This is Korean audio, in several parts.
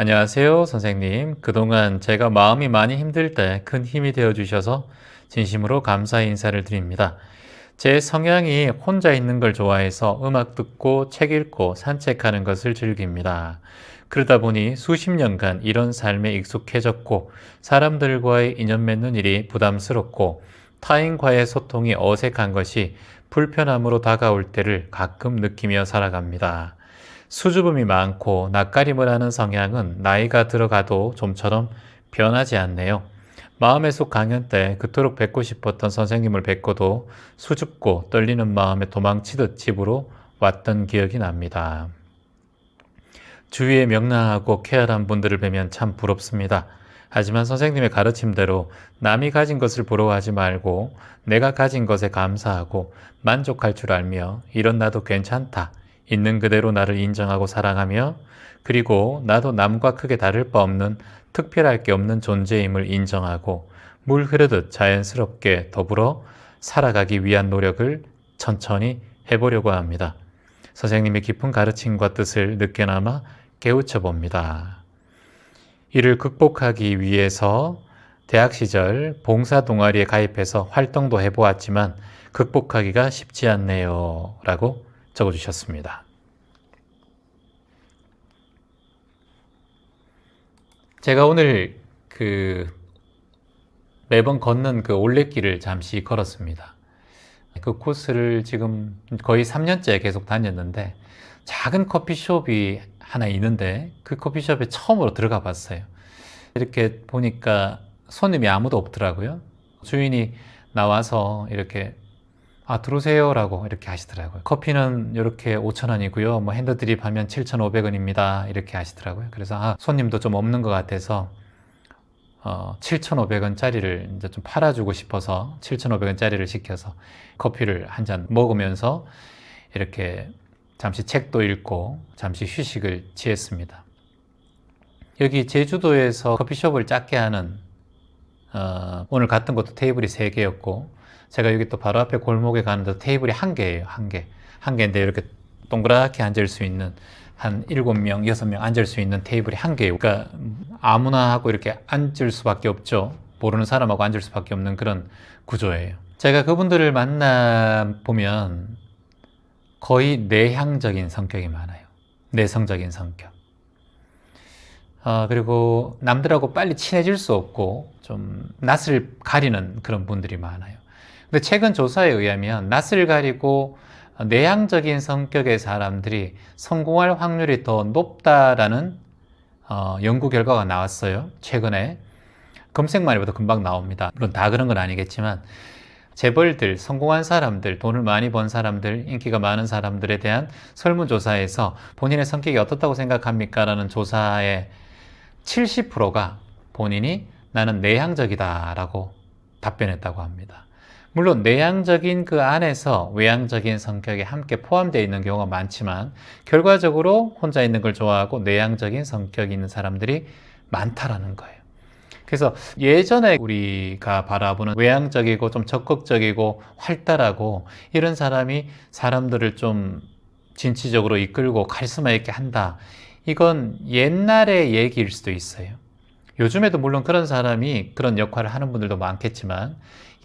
안녕하세요, 선생님. 그동안 제가 마음이 많이 힘들 때 큰 힘이 되어 주셔서 진심으로 감사의 인사를 드립니다. 제 성향이 혼자 있는 걸 좋아해서 음악 듣고 책 읽고 산책하는 것을 즐깁니다. 그러다 보니 수십 년간 이런 삶에 익숙해졌고 사람들과의 인연 맺는 일이 부담스럽고 타인과의 소통이 어색한 것이 불편함으로 다가올 때를 가끔 느끼며 살아갑니다. 수줍음이 많고 낯가림을 하는 성향은 나이가 들어가도 좀처럼 변하지 않네요. 마음의 숲 강연 때 그토록 뵙고 싶었던 선생님을 뵙고도 수줍고 떨리는 마음에 도망치듯 집으로 왔던 기억이 납니다. 주위에 명랑하고 쾌활한 분들을 뵈면 참 부럽습니다. 하지만 선생님의 가르침대로 남이 가진 것을 부러워하지 말고 내가 가진 것에 감사하고 만족할 줄 알며 이런 나도 괜찮다. 있는 그대로 나를 인정하고 사랑하며 그리고 나도 남과 크게 다를 바 없는 특별할 게 없는 존재임을 인정하고 물 흐르듯 자연스럽게 더불어 살아가기 위한 노력을 천천히 해보려고 합니다. 선생님의 깊은 가르침과 뜻을 늦게나마 깨우쳐 봅니다. 이를 극복하기 위해서 대학 시절 봉사 동아리에 가입해서 활동도 해보았지만 극복하기가 쉽지 않네요. 라고 적어주셨습니다. 제가 오늘 매번 걷는 그 올레길을 잠시 걸었습니다. 그 코스를 지금 거의 3년째 계속 다녔는데 작은 커피숍이 하나 있는데 그 커피숍에 처음으로 들어가 봤어요. 이렇게 보니까 손님이 아무도 없더라고요. 주인이 나와서 이렇게 들어오세요 라고 이렇게 하시더라고요. 커피는 이렇게 5,000원이고요. 뭐 핸드드립 하면 7,500원입니다. 이렇게 하시더라고요. 그래서 손님도 좀 없는 것 같아서 7,500원짜리를 이제 좀 팔아주고 싶어서 7,500원짜리를 시켜서 커피를 한 잔 먹으면서 이렇게 잠시 책도 읽고 잠시 휴식을 취했습니다. 여기 제주도에서 커피숍을 작게 하는 오늘 갔던 것도 테이블이 3개였고 제가 여기 또 바로 앞에 골목에 가는데 테이블이 1개예요. 1개. 1개인데 이렇게 동그랗게 앉을 수 있는 한 7명, 6명 앉을 수 있는 테이블이 1개예요. 그러니까 아무나 하고 이렇게 앉을 수밖에 없죠. 모르는 사람하고 앉을 수밖에 없는 그런 구조예요. 제가 그분들을 만나보면 거의 내향적인 성격이 많아요. 내성적인 성격. 그리고 남들하고 빨리 친해질 수 없고 좀 낯을 가리는 그런 분들이 많아요. 근데 최근 조사에 의하면 낯을 가리고 내향적인 성격의 사람들이 성공할 확률이 더 높다라는 연구 결과가 나왔어요. 최근에 검색만 해봐도 금방 나옵니다. 물론 다 그런 건 아니겠지만 재벌들, 성공한 사람들, 돈을 많이 번 사람들, 인기가 많은 사람들에 대한 설문조사에서 본인의 성격이 어떻다고 생각합니까? 라는 조사에 70%가 본인이 나는 내향적이다 라고 답변했다고 합니다. 물론 내향적인 그 안에서 외향적인 성격이 함께 포함되어 있는 경우가 많지만 결과적으로 혼자 있는 걸 좋아하고 내향적인 성격이 있는 사람들이 많다라는 거예요. 그래서 예전에 우리가 바라보는 외향적이고 좀 적극적이고 활달하고 이런 사람이 사람들을 좀 진취적으로 이끌고 카리스마 있게 한다. 이건 옛날의 얘기일 수도 있어요. 요즘에도 물론 그런 사람이 그런 역할을 하는 분들도 많겠지만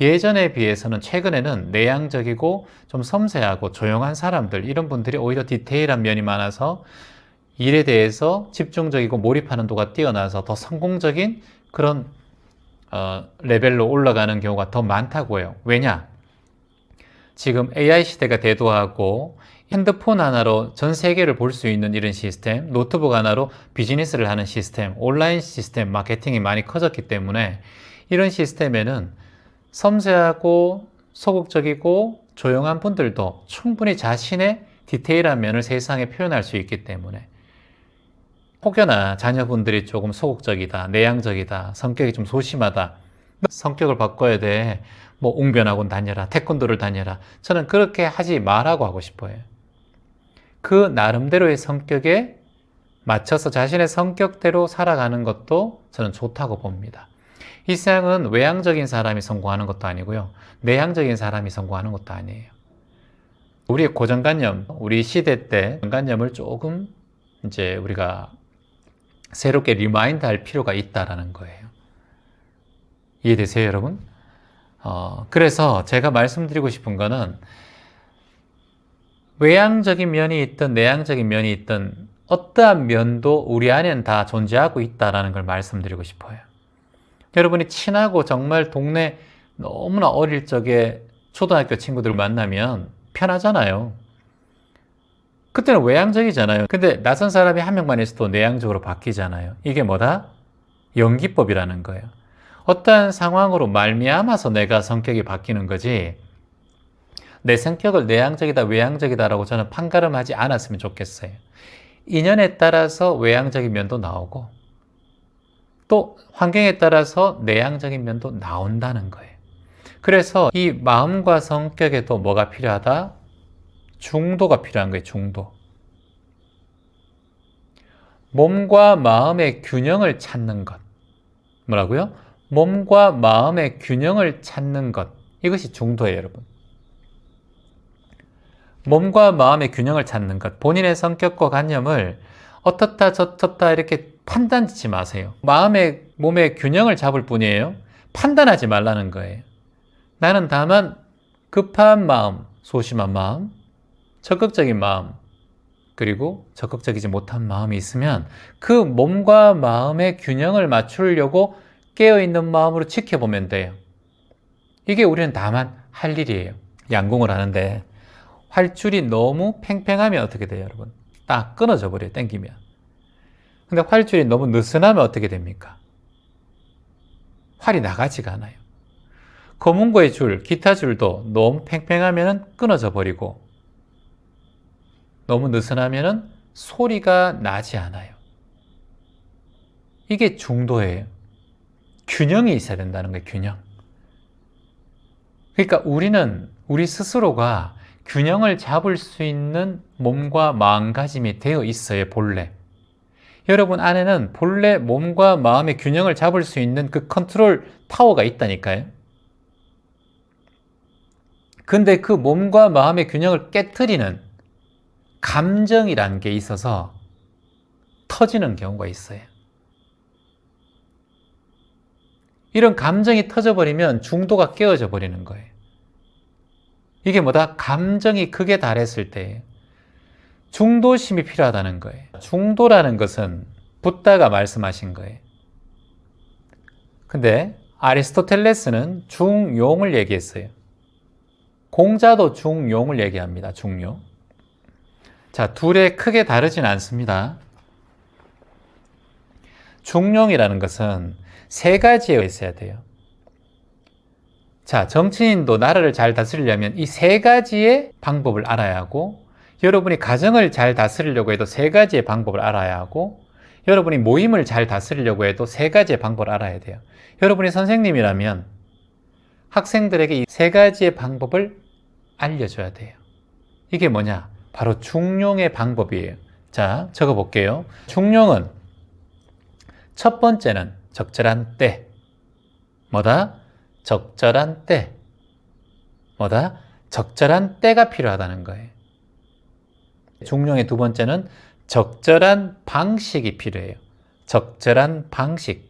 예전에 비해서는 최근에는 내향적이고 좀 섬세하고 조용한 사람들 이런 분들이 오히려 디테일한 면이 많아서 일에 대해서 집중적이고 몰입하는 도가 뛰어나서 더 성공적인 그런 레벨로 올라가는 경우가 더 많다고 해요. 왜냐? 지금 AI 시대가 대두하고 핸드폰 하나로 전 세계를 볼 수 있는 이런 시스템, 노트북 하나로 비즈니스를 하는 시스템, 온라인 시스템, 마케팅이 많이 커졌기 때문에 이런 시스템에는 섬세하고 소극적이고 조용한 분들도 충분히 자신의 디테일한 면을 세상에 표현할 수 있기 때문에 혹여나 자녀분들이 조금 소극적이다, 내향적이다, 성격이 좀 소심하다, 성격을 바꿔야 돼, 뭐 웅변학원 다녀라, 태권도를 다녀라, 저는 그렇게 하지 말라고 하고 싶어요. 그 나름대로의 성격에 맞춰서 자신의 성격대로 살아가는 것도 저는 좋다고 봅니다. 이 세상은 외향적인 사람이 성공하는 것도 아니고요, 내향적인 사람이 성공하는 것도 아니에요. 우리의 고정관념, 우리 시대 때 고정관념을 조금 이제 우리가 새롭게 리마인드 할 필요가 있다라는 거예요. 이해되세요, 여러분? 그래서 제가 말씀드리고 싶은 거는 외향적인 면이 있든 내향적인 면이 있든 어떠한 면도 우리 안에는 다 존재하고 있다라는 걸 말씀드리고 싶어요. 여러분이 친하고 정말 동네 너무나 어릴 적에 초등학교 친구들 만나면 편하잖아요. 그때는 외향적이잖아요. 근데 낯선 사람이 한 명만 있어도 내향적으로 바뀌잖아요. 이게 뭐다? 연기법이라는 거예요. 어떠한 상황으로 말미암아서 내가 성격이 바뀌는 거지, 내 성격을 내향적이다 외향적이다라고 저는 판가름하지 않았으면 좋겠어요. 인연에 따라서 외향적인 면도 나오고 또 환경에 따라서 내향적인 면도 나온다는 거예요. 그래서 이 마음과 성격에도 뭐가 필요하다? 중도가 필요한 거예요. 중도. 몸과 마음의 균형을 찾는 것. 뭐라고요? 몸과 마음의 균형을 찾는 것. 이것이 중도예요, 여러분. 몸과 마음의 균형을 찾는 것. 본인의 성격과 관념을 어떻다 저떻다 이렇게 판단 짓지 마세요. 마음의 몸의 균형을 잡을 뿐이에요. 판단하지 말라는 거예요. 나는 다만 급한 마음, 소심한 마음, 적극적인 마음, 그리고 적극적이지 못한 마음이 있으면 그 몸과 마음의 균형을 맞추려고 깨어있는 마음으로 지켜보면 돼요. 이게 우리는 다만 할 일이에요. 양궁을 하는데 활줄이 너무 팽팽하면 어떻게 돼요, 여러분? 딱 끊어져 버려요, 땡기면. 근데 활줄이 너무 느슨하면 어떻게 됩니까? 활이 나가지가 않아요. 검은고의 줄, 기타 줄도 너무 팽팽하면 끊어져 버리고 너무 느슨하면 소리가 나지 않아요. 이게 중도예요. 균형이 있어야 된다는 거예요, 균형. 그러니까 우리 스스로가 균형을 잡을 수 있는 몸과 마음가짐이 되어 있어요, 본래. 여러분 안에는 본래 몸과 마음의 균형을 잡을 수 있는 그 컨트롤 타워가 있다니까요. 근데 그 몸과 마음의 균형을 깨트리는 감정이라는 게 있어서 터지는 경우가 있어요. 이런 감정이 터져버리면 중도가 깨어져 버리는 거예요. 이게 뭐다? 감정이 극에 달했을 때 중도심이 필요하다는 거예요. 중도라는 것은 붓다가 말씀하신 거예요. 근데 아리스토텔레스는 중용을 얘기했어요. 공자도 중용을 얘기합니다. 중용. 자, 둘의 크게 다르진 않습니다. 중용이라는 것은 세 가지에 있어야 돼요. 자, 정치인도 나라를 잘 다스리려면 이 세 가지의 방법을 알아야 하고, 여러분이 가정을 잘 다스리려고 해도 세 가지의 방법을 알아야 하고, 여러분이 모임을 잘 다스리려고 해도 세 가지의 방법을 알아야 돼요. 여러분이 선생님이라면 학생들에게 이 세 가지의 방법을 알려줘야 돼요. 이게 뭐냐? 바로 중용의 방법이에요. 자, 적어볼게요. 중용은 첫 번째는 적절한 때. 뭐다? 적절한 때. 뭐다? 적절한 때가 필요하다는 거예요. 중용의 두 번째는 적절한 방식이 필요해요. 적절한 방식.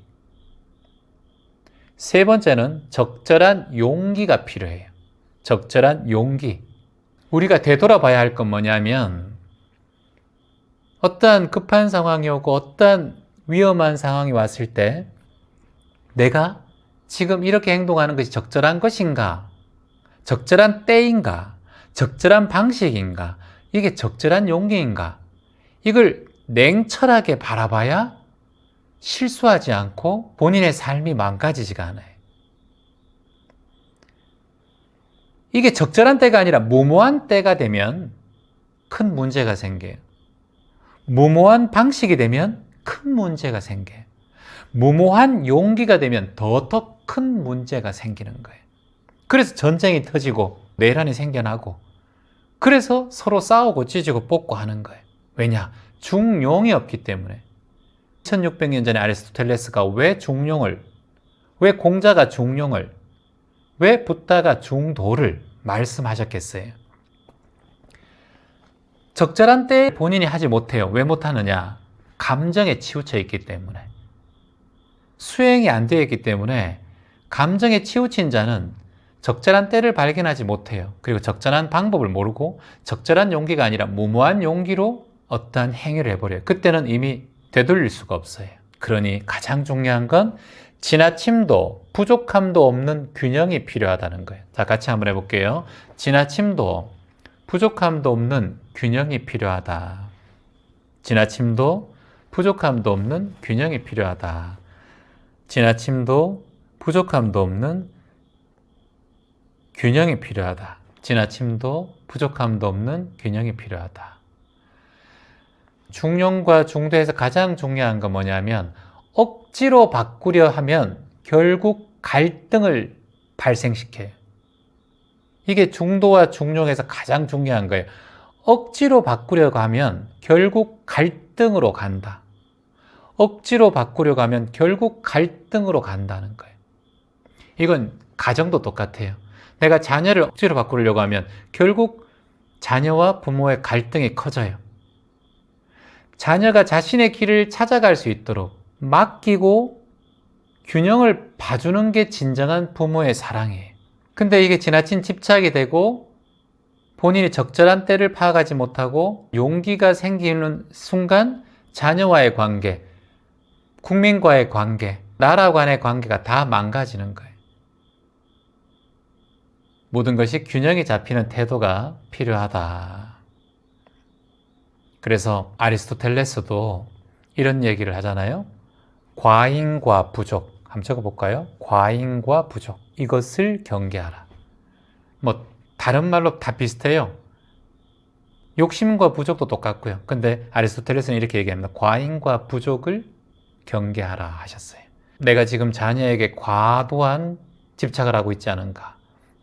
세 번째는 적절한 용기가 필요해요. 적절한 용기. 우리가 되돌아봐야 할 건 뭐냐면 어떠한 급한 상황이 오고 어떠한 위험한 상황이 왔을 때 내가 지금 이렇게 행동하는 것이 적절한 것인가? 적절한 때인가? 적절한 방식인가? 이게 적절한 용기인가? 이걸 냉철하게 바라봐야 실수하지 않고 본인의 삶이 망가지지가 않아요. 이게 적절한 때가 아니라 무모한 때가 되면 큰 문제가 생겨요. 무모한 방식이 되면 큰 문제가 생겨요. 무모한 용기가 되면 더 큰 문제가 생기는 거예요. 그래서 전쟁이 터지고 내란이 생겨나고 그래서 서로 싸우고 찢고 뽑고 하는 거예요. 왜냐? 중용이 없기 때문에. 1600년 전에 아리스토텔레스가 왜 중용을, 왜 공자가 중용을, 왜 붓다가 중도를 말씀하셨겠어요? 적절한 때에 본인이 하지 못해요. 왜 못하느냐? 감정에 치우쳐 있기 때문에, 수행이 안 되어 있기 때문에 감정에 치우친 자는 적절한 때를 발견하지 못해요. 그리고 적절한 방법을 모르고 적절한 용기가 아니라 무모한 용기로 어떠한 행위를 해버려요. 그때는 이미 되돌릴 수가 없어요. 그러니 가장 중요한 건 지나침도 부족함도 없는 균형이 필요하다는 거예요. 자, 같이 한번 해볼게요. 지나침도 부족함도 없는 균형이 필요하다. 지나침도 부족함도 없는 균형이 필요하다. 지나침도 부족함도 없는 균형이 필요하다. 지나침도 부족함도 없는 균형이 필요하다. 중용과 중도에서 가장 중요한 건 뭐냐면 억지로 바꾸려 하면 결국 갈등을 발생시켜요. 이게 중도와 중용에서 가장 중요한 거예요. 억지로 바꾸려고 하면 결국 갈등으로 간다. 억지로 바꾸려고 하면 결국 갈등으로 간다는 거예요. 이건 가정도 똑같아요. 내가 자녀를 억지로 바꾸려고 하면 결국 자녀와 부모의 갈등이 커져요. 자녀가 자신의 길을 찾아갈 수 있도록 맡기고 균형을 봐주는 게 진정한 부모의 사랑이에요. 근데 이게 지나친 집착이 되고 본인이 적절한 때를 파악하지 못하고 용기가 생기는 순간 자녀와의 관계, 국민과의 관계, 나라 간의 관계가 다 망가지는 거예요. 모든 것이 균형이 잡히는 태도가 필요하다. 그래서 아리스토텔레스도 이런 얘기를 하잖아요. 과잉과 부족. 한번 적어볼까요? 과잉과 부족. 이것을 경계하라. 뭐 다른 말로 다 비슷해요. 욕심과 부족도 똑같고요. 근데 아리스토텔레스는 이렇게 얘기합니다. 과잉과 부족을 경계하라 하셨어요. 내가 지금 자녀에게 과도한 집착을 하고 있지 않은가?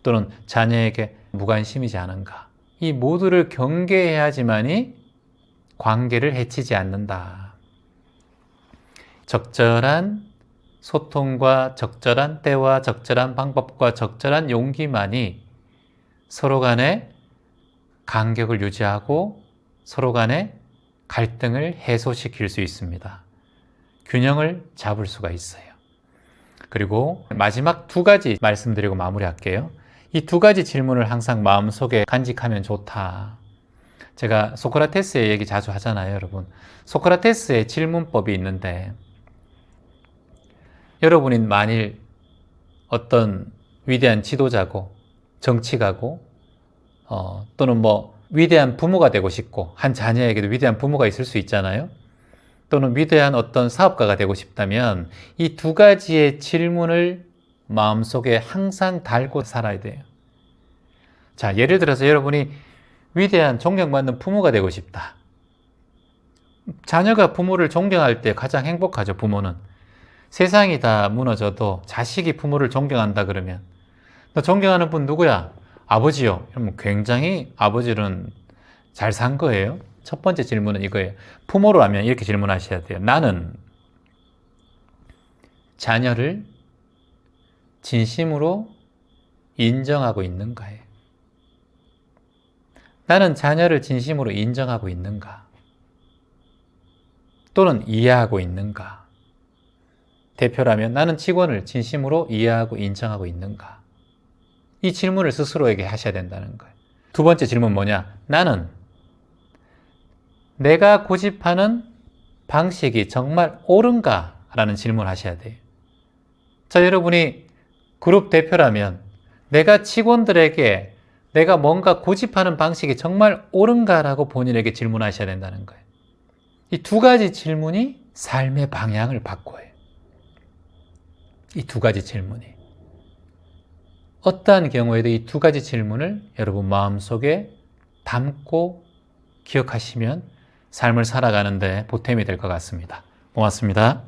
또는 자녀에게 무관심이지 않은가? 이 모두를 경계해야지만이 관계를 해치지 않는다. 적절한 소통과 적절한 때와 적절한 방법과 적절한 용기만이 서로 간의 간격을 유지하고 서로 간의 갈등을 해소시킬 수 있습니다. 균형을 잡을 수가 있어요. 그리고 마지막 두 가지 말씀드리고 마무리할게요. 이 두 가지 질문을 항상 마음속에 간직하면 좋다. 제가 소크라테스의 얘기 자주 하잖아요, 여러분. 소크라테스의 질문법이 있는데 여러분이 만일 어떤 위대한 지도자고 정치가고 또는 뭐 위대한 부모가 되고 싶고 한 자녀에게도 위대한 부모가 있을 수 있잖아요. 또는 위대한 어떤 사업가가 되고 싶다면 이 두 가지의 질문을 마음속에 항상 달고 살아야 돼요. 자, 예를 들어서 여러분이 위대한 존경받는 부모가 되고 싶다. 자녀가 부모를 존경할 때 가장 행복하죠, 부모는. 세상이 다 무너져도 자식이 부모를 존경한다 그러면 너 존경하는 분 누구야? 아버지요. 그러면 굉장히 아버지는 잘 산 거예요. 첫 번째 질문은 이거예요. 부모로 하면 이렇게 질문하셔야 돼요. 나는 자녀를 진심으로 인정하고 있는가요? 나는 자녀를 진심으로 인정하고 있는가? 또는 이해하고 있는가? 대표라면 나는 직원을 진심으로 이해하고 인정하고 있는가? 이 질문을 스스로에게 하셔야 된다는 거예요. 두 번째 질문 뭐냐? 나는 내가 고집하는 방식이 정말 옳은가? 라는 질문을 하셔야 돼요. 자, 여러분이 그룹 대표라면 내가 직원들에게 내가 뭔가 고집하는 방식이 정말 옳은가? 라고 본인에게 질문하셔야 된다는 거예요. 이 두 가지 질문이 삶의 방향을 바꿔요. 이 두 가지 질문이. 어떠한 경우에도 이 두 가지 질문을 여러분 마음속에 담고 기억하시면 삶을 살아가는데 보탬이 될 것 같습니다. 고맙습니다.